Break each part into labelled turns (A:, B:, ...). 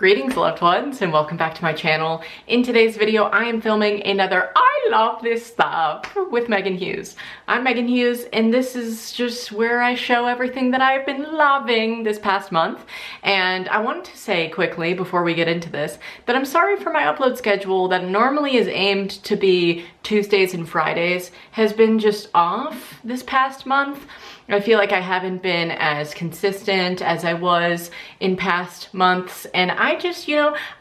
A: Greetings loved ones and welcome back to my channel. In today's video I am filming another I love this stuff with Meghan Hughes. I'm Meghan Hughes and this is just where I show everything that I've been loving this past month. And I wanted to say quickly before we get into this that I'm sorry for my upload schedule that normally is aimed to be Tuesdays and Fridays has been just off this past month. I feel like I haven't been as consistent as I was in past months, and I just,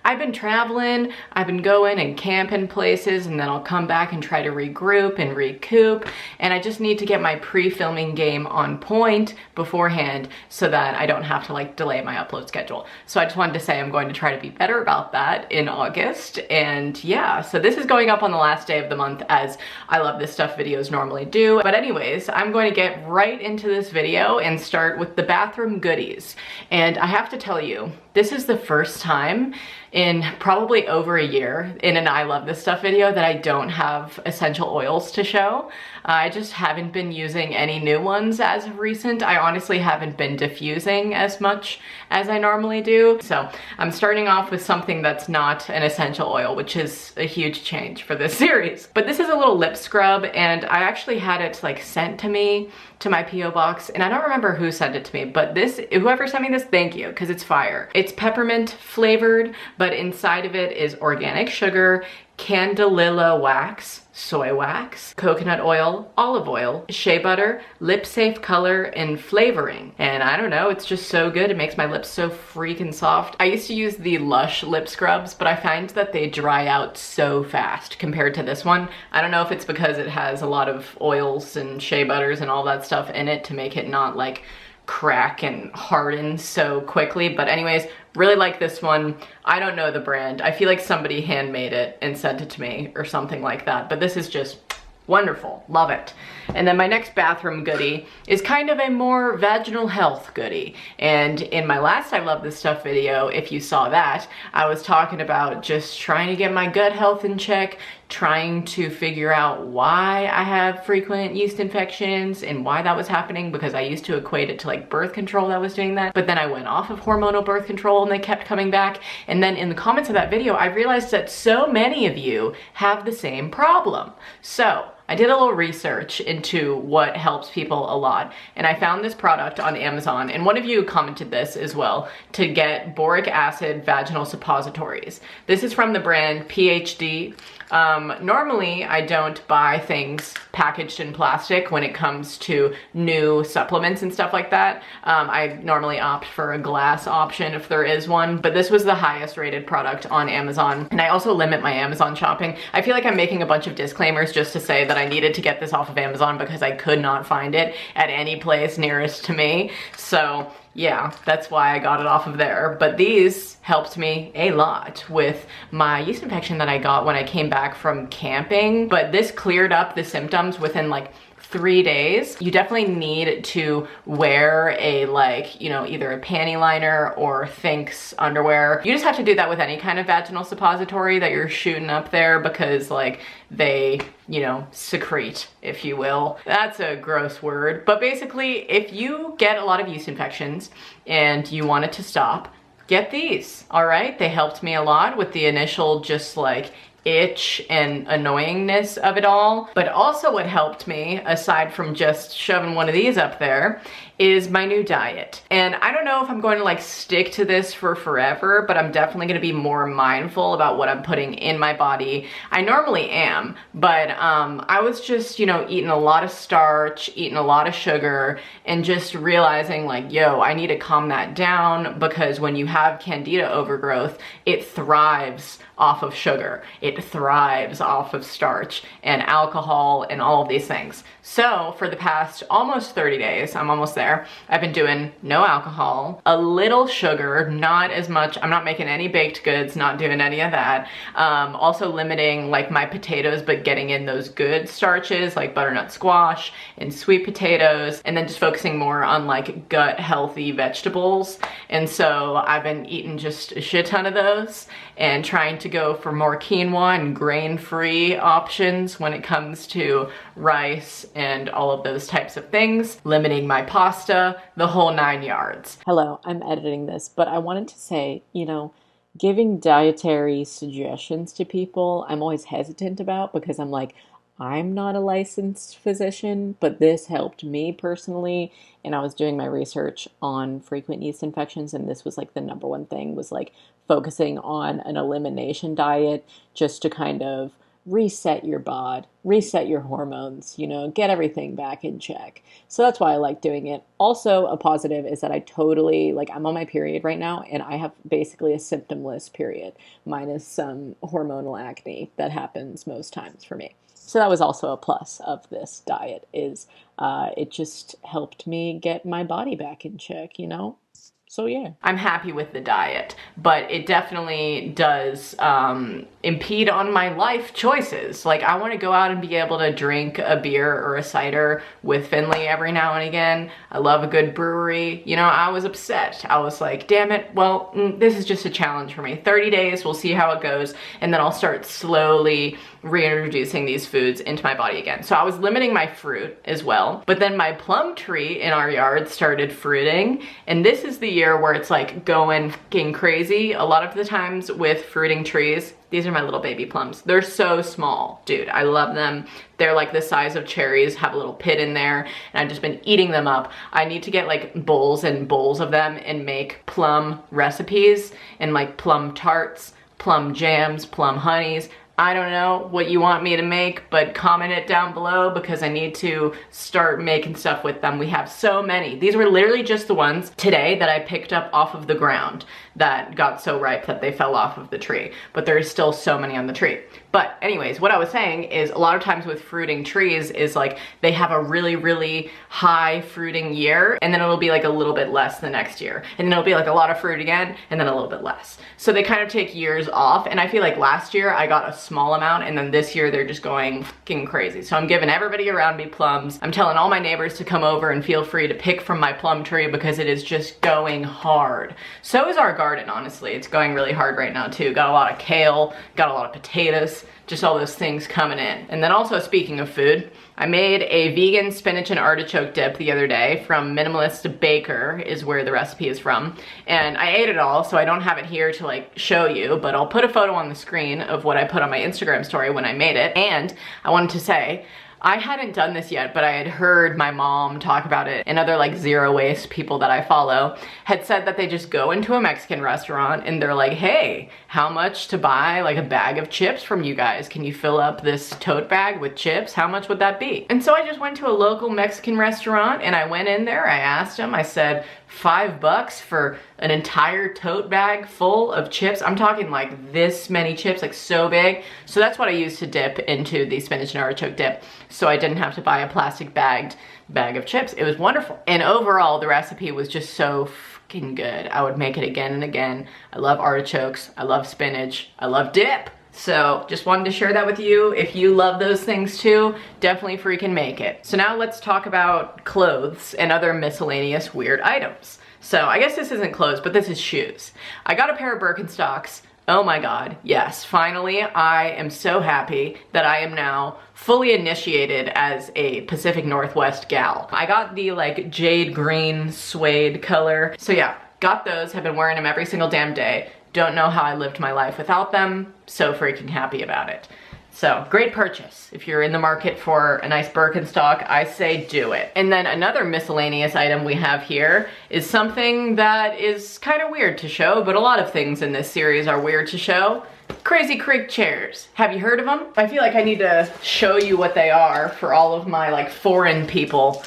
A: I've been traveling, I've been going and camping places, and then I'll come back and try to regroup and recoup, and I just need to get my pre-filming game on point beforehand so that I don't have to like delay my upload schedule. So I just wanted to say I'm going to try to be better about that in August, and yeah, so this is going up on the last day of the month as I love this stuff videos normally do. But anyways, I'm going to get right into this video and start with the bathroom goodies. And I have to tell you, this is the first time in probably over a year in an I love this stuff video that I don't have essential oils to show. I just haven't been using any new ones as of recent. I honestly haven't been diffusing as much as I normally do. So I'm starting off with something that's not an essential oil, which is a huge change for this series. But this is a little lip scrub and I actually had it like sent to me to my P.O. box, and I don't remember who sent it to me, but whoever sent me this, thank you, because it's fire. It's peppermint flavored, but inside of it is organic sugar, candelilla wax, soy wax, coconut oil, olive oil, shea butter, lip safe color, and flavoring. And I don't know, it's just so good. It makes my lips so freaking soft. I used to use the Lush lip scrubs, but I find that they dry out so fast compared to this one. I don't know if it's because it has a lot of oils and shea butters and all that stuff in it to make it not like crack and harden so quickly, but anyways, really like this one. I don't know the brand. I feel like somebody handmade it and sent it to me or something like that, but this is just wonderful. Love it. And then my next bathroom goodie is kind of a more vaginal health goodie. And in my last I love this stuff video, if you saw that, I was talking about just trying to get my gut health in check, trying to figure out why I have frequent yeast infections and why that was happening, because I used to equate it to like birth control that was doing that. But then I went off of hormonal birth control and they kept coming back. And then in the comments of that video, I realized that so many of you have the same problem. So I did a little research into what helps people a lot, and I found this product on Amazon, and one of you commented this as well, to get boric acid vaginal suppositories. This is from the brand PhD. Normally I don't buy things packaged in plastic when it comes to new supplements and stuff like that. I normally opt for a glass option if there is one, but this was the highest rated product on Amazon. And I also limit my Amazon shopping. I feel like I'm making a bunch of disclaimers just to say that I needed to get this off of Amazon because I could not find it at any place nearest to me. So yeah, that's why I got it off of there. But these helped me a lot with my yeast infection that I got when I came back from camping. But this cleared up the symptoms within like 3 days. You definitely need to wear a either a panty liner or Thinx underwear. You just have to do that with any kind of vaginal suppository that you're shooting up there because like they, secrete, if you will. That's a gross word. But basically, if you get a lot of yeast infections and you want it to stop, get these, all right? They helped me a lot with the initial just like itch and annoyingness of it all. But also what helped me, aside from just shoving one of these up there, is my new diet. And I don't know if I'm going to like stick to this for forever, but I'm definitely going to be more mindful about what I'm putting in my body. I normally am, but I was just, eating a lot of starch, eating a lot of sugar, and just realizing like, yo, I need to calm that down because when you have candida overgrowth, it thrives off of sugar. It thrives off of starch and alcohol and all of these things. So for the past almost 30 days, I'm almost there, I've been doing no alcohol, a little sugar, not as much. I'm not making any baked goods, not doing any of that. Also limiting like my potatoes, but getting in those good starches like butternut squash and sweet potatoes, and then just focusing more on like gut healthy vegetables. And so I've been eating just a shit ton of those and trying to go for more quinoa and grain-free options when it comes to rice and all of those types of things, limiting my pasta, the whole 9 yards.
B: Hello, I'm editing this, but I wanted to say,
A: giving dietary suggestions to people, I'm always hesitant about because I'm like, I'm not a licensed physician, but this helped me personally. And I was doing my research on frequent yeast infections, and this was like the number one thing was like focusing on an elimination diet just to kind of reset your bod, reset your hormones, you know, get everything back in check. So that's why I like doing it. Also, a positive is that I totally, like, I'm on my period right now, and I have basically a symptomless period, minus some hormonal acne that happens most times for me. So that was also a plus of this diet is it just helped me get my body back in check, you know? So yeah. I'm happy with the diet, but it definitely does impede on my life choices. Like, I want to go out and be able to drink a beer or a cider with Finley every now and again. I love a good brewery. You know, I was upset. I was like, damn it, well, this is just a challenge for me. 30 days, we'll see how it goes, and then I'll start slowly reintroducing these foods into my body again. So I was limiting my fruit as well, but then my plum tree in our yard started fruiting, and this is the year where it's like going fucking crazy. A lot of the times with fruiting trees, these are my little baby plums. They're so small, dude. I love them. They're like the size of cherries, have a little pit in there, and I've just been eating them up. I need to get like bowls and bowls of them and make plum recipes and like plum tarts, plum jams, plum honeys. I don't know what you want me to make, but comment it down below because I need to start making stuff with them. We have so many. These were literally just the ones today that I picked up off of the ground that got so ripe that they fell off of the tree, but there's still so many on the tree. But anyways, what I was saying is a lot of times with fruiting trees is like they have a really, really high fruiting year, and then it'll be like a little bit less the next year. And then it'll be like a lot of fruit again, and then a little bit less. So they kind of take years off, and I feel like last year I got a small amount, and then this year they're just going fucking crazy. So I'm giving everybody around me plums. I'm telling all my neighbors to come over and feel free to pick from my plum tree because it is just going hard. So is our garden, honestly. It's going really hard right now too. Got a lot of kale, got a lot of potatoes, just all those things coming in. And then also, speaking of food, I made a vegan spinach and artichoke dip the other day from Minimalist Baker is where the recipe is from. And I ate it all, so I don't have it here to like show you, but I'll put a photo on the screen of what I put on my Instagram story when I made it. And I wanted to say, I hadn't done this yet, but I had heard my mom talk about it, and other like zero waste people that I follow had said that they just go into a Mexican restaurant and they're like, hey, how much to buy like a bag of chips from you guys? Can you fill up this tote bag with chips? How much would that be? And so I just went to a local Mexican restaurant and I went in there, I asked them, I said, $5 for an entire tote bag full of chips. I'm talking like this many chips, like so big. So that's what I used to dip into the spinach and artichoke dip. So I didn't have to buy a plastic bagged bag of chips. It was wonderful. And overall, the recipe was just so fucking good. I would make it again and again. I love artichokes. I love spinach. I love dip. So just wanted to share that with you. If you love those things too, definitely freaking make it. So now let's talk about clothes and other miscellaneous weird items. So I guess this isn't clothes, but this is shoes. I got a pair of Birkenstocks. Oh my God, yes, finally, I am so happy that I am now fully initiated as a Pacific Northwest gal. I got the like jade green suede color. So yeah, got those, have been wearing them every single damn day. Don't know how I lived my life without them. So freaking happy about it. So great purchase. If you're in the market for a nice Birkenstock, I say do it. And then another miscellaneous item we have here is something that is kind of weird to show, but a lot of things in this series are weird to show. Crazy Creek chairs. Have you heard of them? I feel like I need to show you what they are for all of my like foreign people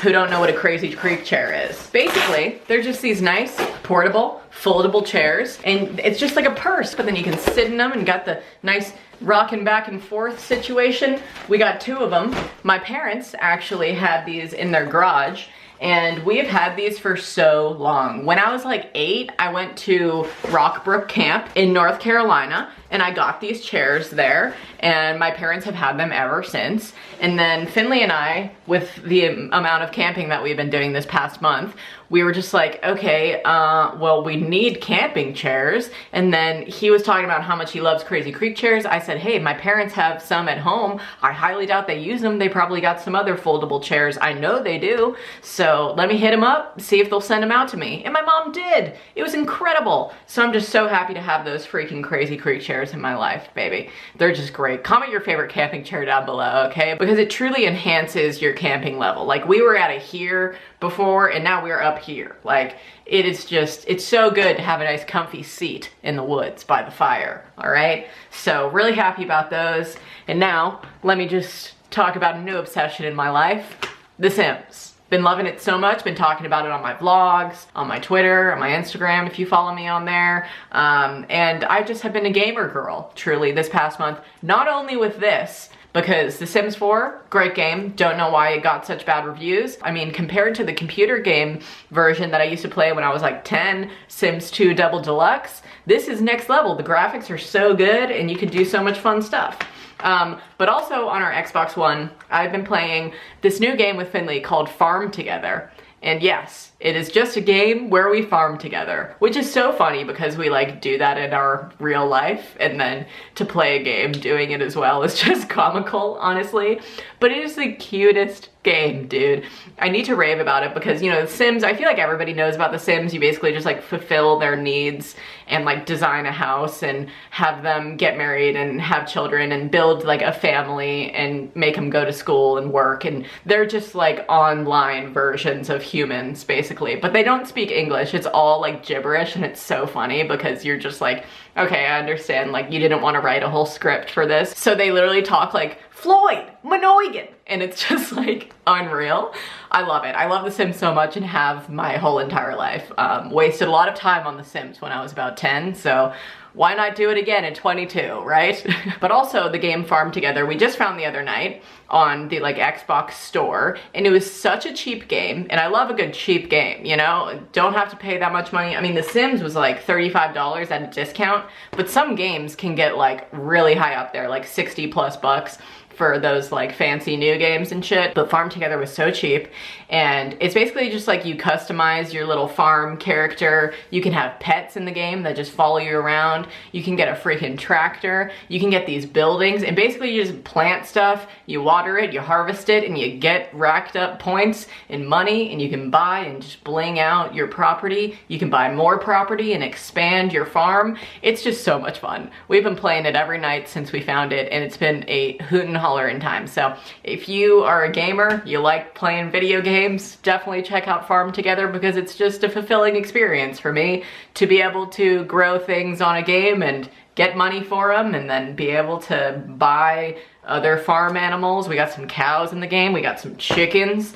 A: who don't know what a Crazy Creek chair is. Basically, they're just these nice, portable, foldable chairs, and it's just like a purse, but then you can sit in them and got the nice rocking back and forth situation. We got two of them. My parents actually had these in their garage, and we have had these for so long. When I was like 8, I went to Rockbrook Camp in North Carolina, and I got these chairs there, and my parents have had them ever since. And then Finley and I, with the amount of camping that we've been doing this past month, we were just like, okay, well, we need camping chairs. And then he was talking about how much he loves Crazy Creek chairs. I said, hey, my parents have some at home. I highly doubt they use them. They probably got some other foldable chairs. I know they do. So So let me hit them up, see if they'll send them out to me. And my mom did. It was incredible. So I'm just so happy to have those freaking Crazy Creek chairs in my life, baby. They're just great. Comment your favorite camping chair down below, okay? Because it truly enhances your camping level. Like, we were at a here before, and now we're up here. Like, it is just, it's so good to have a nice comfy seat in the woods by the fire, all right? So really happy about those. And now, let me just talk about a new obsession in my life, The Sims. Been loving it so much, been talking about it on my vlogs, on my Twitter, on my Instagram if you follow me on there. And I just have been a gamer girl, truly, this past month. Not only with this, because The Sims 4, great game. Don't know why it got such bad reviews. I mean, compared to the computer game version that I used to play when I was like 10, Sims 2 Double Deluxe, this is next level. The graphics are so good and you can do so much fun stuff. But also on our Xbox One, I've been playing this new game with Finley called Farm Together. And yes, it is just a game where we farm together, which is so funny because we like do that in our real life, and then to play a game doing it as well is just comical, honestly. But it is the cutest game, dude. I need to rave about it because, you know, The Sims, I feel like everybody knows about The Sims. You basically just like fulfill their needs and like design a house and have them get married and have children and build like a family and make them go to school and work. And they're just like online versions of humans, basically. But they don't speak English. It's all like gibberish, and it's so funny because you're just like, okay, I understand, like you didn't want to write a whole script for this. So they literally talk like, Floyd, Minoigan, and it's just like unreal. I love it. I love The Sims so much and have my whole entire life. Wasted a lot of time on The Sims when I was about 10, so why not do it again at 22, right? But also the game Farm Together, we just found the other night on the like Xbox store, and it was such a cheap game, and I love a good cheap game, you know? Don't have to pay that much money. I mean, The Sims was like $35 at a discount, but some games can get like really high up there, like 60 plus bucks for those like fancy new games and shit. But Farm Together was so cheap, and it's basically just like you customize your little farm character. You can have pets in the game that just follow you around. You can get a freaking tractor. You can get these buildings, and basically you just plant stuff, you water it, you harvest it, and you get racked up points and money, and you can buy and just bling out your property. You can buy more property and expand your farm. It's just so much fun. We've been playing it every night since we found it, and it's been a hoot and holler in time. So if you are a gamer, you like playing video games, definitely check out Farm Together because it's just a fulfilling experience for me to be able to grow things on a game and get money for them, and then be able to buy other farm animals. We got some cows in the game, we got some chickens.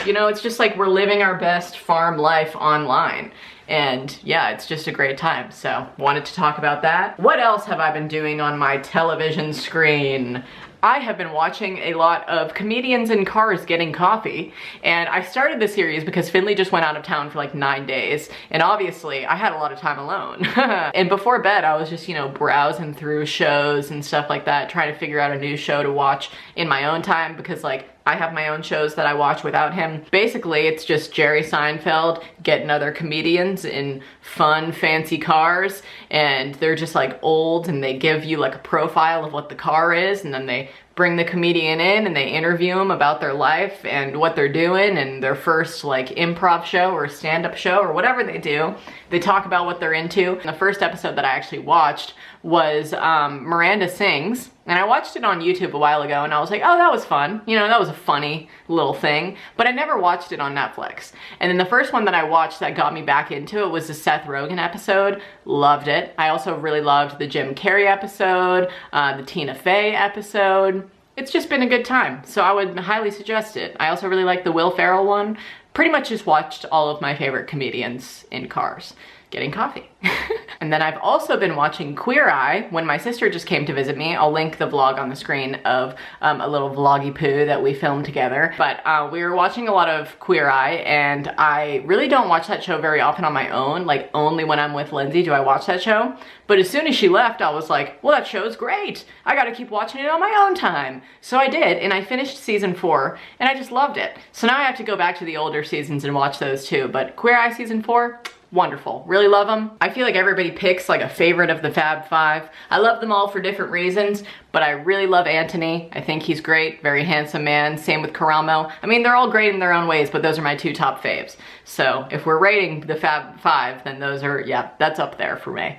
A: You know, it's just like we're living our best farm life online. And yeah, it's just a great time. So wanted to talk about that. What else have I been doing on my television screen? I have been watching a lot of comedians in cars getting coffee, and I started the series because Finley just went out of town for like 9 days, and obviously I had a lot of time alone. And before bed I was just, you know, browsing through shows and stuff like that, trying to figure out a new show to watch in my own time because like I have my own shows that I watch without him. Basically, it's just Jerry Seinfeld getting other comedians in fun, fancy cars, and they're just like old, and they give you like a profile of what the car is, and then they bring the comedian in and they interview them about their life and what they're doing and their first like improv show or stand-up show or whatever they do. They talk about what they're into. And the first episode that I actually watched was Miranda Sings, and I watched it on YouTube a while ago, and I was like, oh, that was fun. You know, that was a funny little thing, but I never watched it on Netflix. And then the first one that I watched that got me back into it was the Seth Rogen episode. Loved it. I also really loved the Jim Carrey episode, the Tina Fey episode. It's just been a good time, so I would highly suggest it. I also really like the Will Ferrell one. Pretty much just watched all of my favorite comedians in cars getting coffee. And then I've also been watching Queer Eye when my sister just came to visit me. I'll link the vlog on the screen of a little vloggy poo that we filmed together. But we were watching a lot of Queer Eye, and I really don't watch that show very often on my own. Like, only when I'm with Lindsay do I watch that show. But as soon as she left, I was like, well, that show's great. I gotta keep watching it on my own time. So I did, and I finished season 4, and I just loved it. So now I have to go back to the older seasons and watch those too. But Queer Eye season 4, wonderful. Really love them. I feel like everybody picks like a favorite of the Fab Five. I love them all for different reasons, but I really love Anthony. I think he's great, very handsome man. Same with Karamo. I mean, they're all great in their own ways, but those are my two top faves. So if we're rating the Fab Five, then those are, yeah, that's up there for me.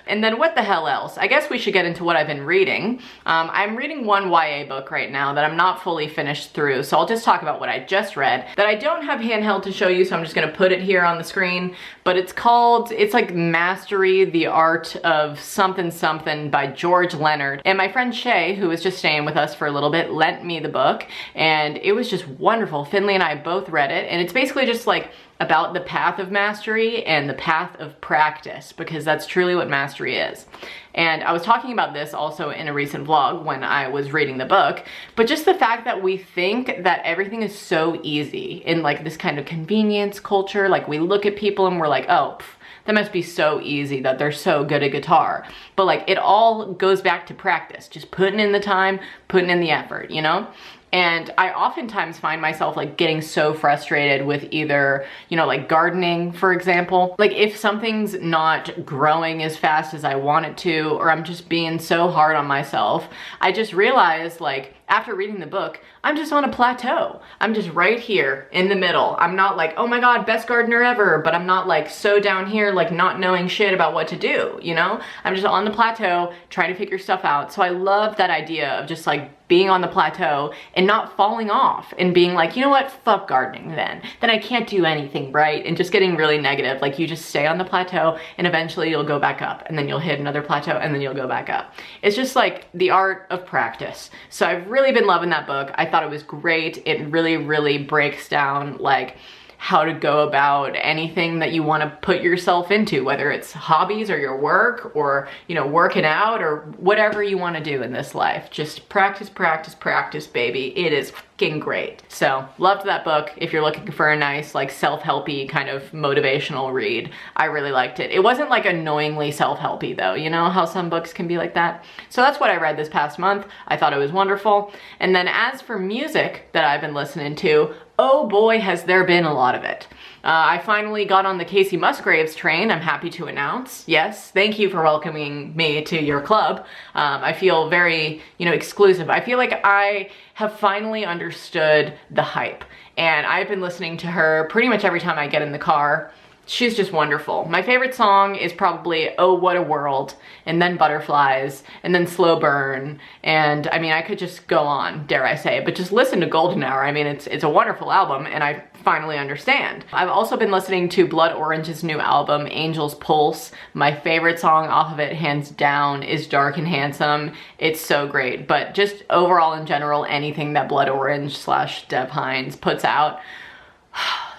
A: And then what the hell else? I guess we should get into what I've been reading. I'm reading one YA book right now that I'm not fully finished through, so I'll just talk about what I just read that I don't have handheld to show you, so I'm just gonna put it here on the screen. But it's called, it's like Mastery, the Art of Something Something by George Leonard. And my friend Shay, who was just staying with us for a little bit, lent me the book, and it was just wonderful. Finley and I both read it, and it's basically just like about the path of mastery and the path of practice, because that's truly what mastery is. And I was talking about this also in a recent vlog when I was reading the book, but just the fact that we think that everything is so easy in like this kind of convenience culture, like we look at people and we're like, oh, that must be so easy that they're so good at guitar. But like it all goes back to practice, just putting in the time, putting in the effort, you know? And I oftentimes find myself like getting so frustrated with either, you know, like gardening, for example. Like if something's not growing as fast as I want it to, or I'm just being so hard on myself, I just realize like after reading the book, I'm just on a plateau. I'm just right here in the middle. I'm not like, oh my God, best gardener ever, but I'm not like so down here, like not knowing shit about what to do, you know? I'm just on the plateau trying to figure stuff out. So I love that idea of just like being on the plateau and not falling off and being like, you know what, fuck gardening then I can't do anything, right? And just getting really negative. Like you just stay on the plateau and eventually you'll go back up, and then you'll hit another plateau and then you'll go back up. It's just like the art of practice. So I've really been loving that book. I thought it was great. It really breaks down like how to go about anything that you want to put yourself into, whether it's hobbies or your work or, you know, working out or whatever you want to do in this life. Just practice, practice, practice, baby. It is fucking great. So loved that book. If you're looking for a nice like self-helpy kind of motivational read, I really liked it. It wasn't like annoyingly self-helpy though, you know how some books can be like that. So that's what I read this past month. I thought it was wonderful. And then as for music that I've been listening to, oh boy, has there been a lot of it. I finally got on the Casey Musgraves train, I'm happy to announce. Yes, thank you for welcoming me to your club. I feel very, you know, exclusive. I feel like I have finally understood the hype, and I've been listening to her pretty much every time I get in the car. She's just wonderful. My favorite song is probably Oh What a World, and then Butterflies, and then Slow Burn, and I mean I could just go on, dare I say, but just listen to Golden Hour. I mean it's a wonderful album, and I finally understand. I've also been listening to Blood Orange's new album, Angel's Pulse. My favorite song off of it, hands down, is Dark and Handsome. It's so great, but just overall in general, anything that Blood Orange / Dev Hynes puts out,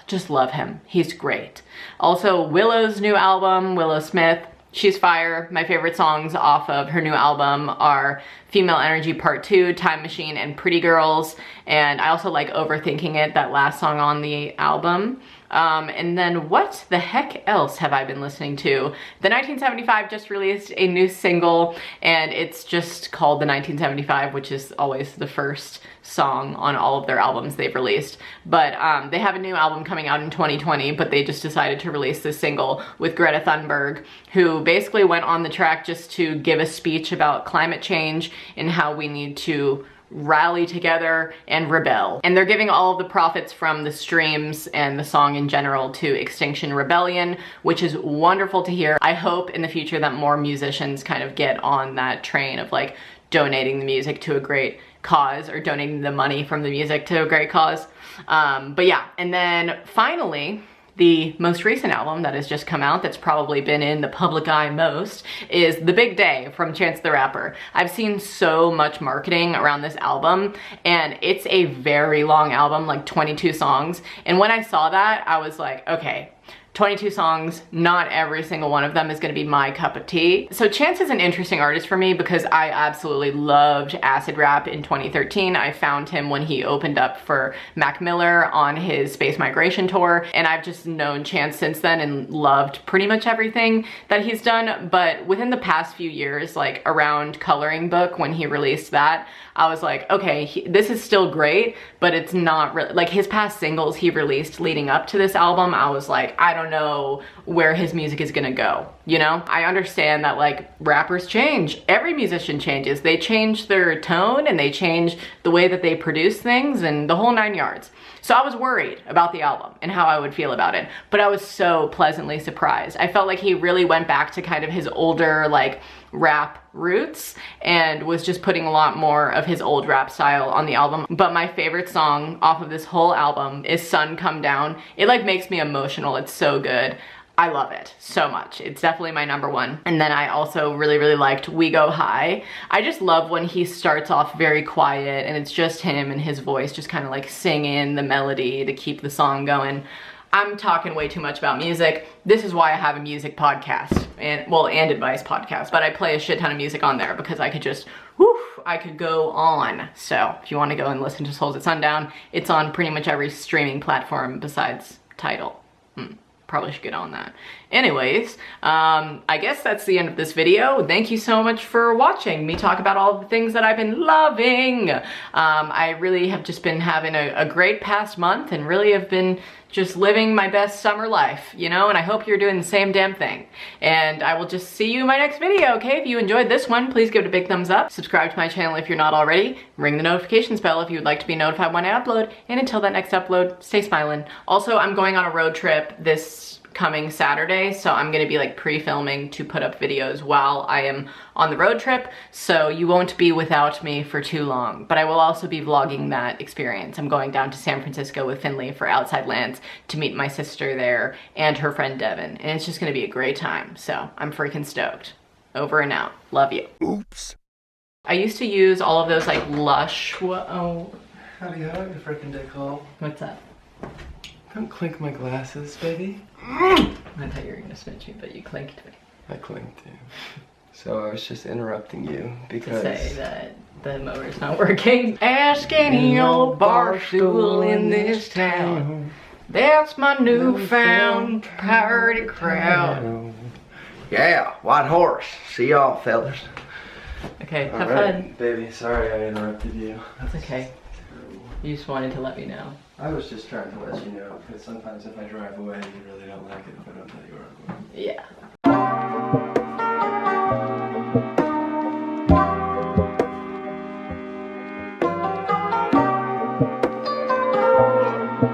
A: just love him. He's great. Also, Willow's new album, Willow Smith, she's fire. My favorite songs off of her new album are Female Energy Part 2, Time Machine, and Pretty Girls. And I also like Overthinking It, that last song on the album. And then what the heck else have I been listening to? The 1975 just released a new single, and it's just called The 1975, which is always the first song on all of their albums they've released. But they have a new album coming out in 2020, but they just decided to release this single with Greta Thunberg, who basically went on the track just to give a speech about climate change and how we need to rally together and rebel. And they're giving all of the profits from the streams and the song in general to Extinction Rebellion, which is wonderful to hear. I hope in the future that more musicians kind of get on that train of like donating the music to a great cause, or donating the money from the music to a great cause. But yeah, and then finally, the most recent album that has just come out, that's probably been in the public eye most, is The Big Day from Chance the Rapper. I've seen so much marketing around this album, and it's a very long album, like 22 songs. And when I saw that, I was like, okay, 22 songs, not every single one of them is gonna be my cup of tea. So Chance is an interesting artist for me because I absolutely loved acid rap in 2013. I found him when he opened up for Mac Miller on his Space Migration tour, and I've just known Chance since then and loved pretty much everything that he's done. But within the past few years, like around Coloring Book, when he released that, I was like, okay, this is still great, but it's not really, like his past singles he released leading up to this album, I was like, I don't don't know where his music is gonna go, you know? I understand that like rappers change. Every musician changes. They change their tone and they change the way that they produce things and the whole 9 yards. So I was worried about the album and how I would feel about it, but I was so pleasantly surprised. I felt like he really went back to kind of his older like rap roots and was just putting a lot more of his old rap style on the album. But my favorite song off of this whole album is Sun Come Down. It like makes me emotional. It's so good. I love it so much. It's definitely my #1. And then I also really, really liked We Go High. I just love when he starts off very quiet and it's just him and his voice just kind of like singing the melody to keep the song going. I'm talking way too much about music. This is why I have a music podcast and advice podcast, but I play a shit ton of music on there because I could just, I could go on. So if you want to go and listen to Souls at Sundown, it's on pretty much every streaming platform besides Tidal. Probably should get on that. Anyways, I guess that's the end of this video. Thank you so much for watching me talk about all the things that I've been loving. I really have just been having a great past month and really have been just living my best summer life, you know, and I hope you're doing the same damn thing. And I will just see you in my next video, okay? If you enjoyed this one, please give it a big thumbs up. Subscribe to my channel if you're not already. Ring the notifications bell if you would like to be notified when I upload. And until that next upload, stay smiling. Also, I'm going on a road trip this coming Saturday, so I'm gonna be like pre-filming to put up videos while I am on the road trip, so you won't be without me for too long. But I will also be vlogging that experience. I'm going down to San Francisco with Finley for Outside Lands to meet my sister there and her friend Devin, and it's just gonna be a great time, so I'm freaking stoked. Over and out. Love you.
B: Oops.
A: I used to use all of those like Lush,
B: Howdy, how you freaking decal?
A: What's that?
B: Don't clink my glasses, baby.
A: I thought you were gonna smidge me, but you clinked me.
B: I clinked you. So I was just interrupting you because...
A: To say that the mower's not working. Ask any old bar stool in this town. That's my newfound party crowd.
C: Yeah, white horse. See y'all, fellas.
A: Okay, have
B: Alright,
A: fun.
B: baby, sorry I interrupted you.
A: That's okay. You just wanted to let me know.
B: I was just trying to let you know, because sometimes if I drive away, you really don't like it if I don't tell you where I'm going.
A: Yeah.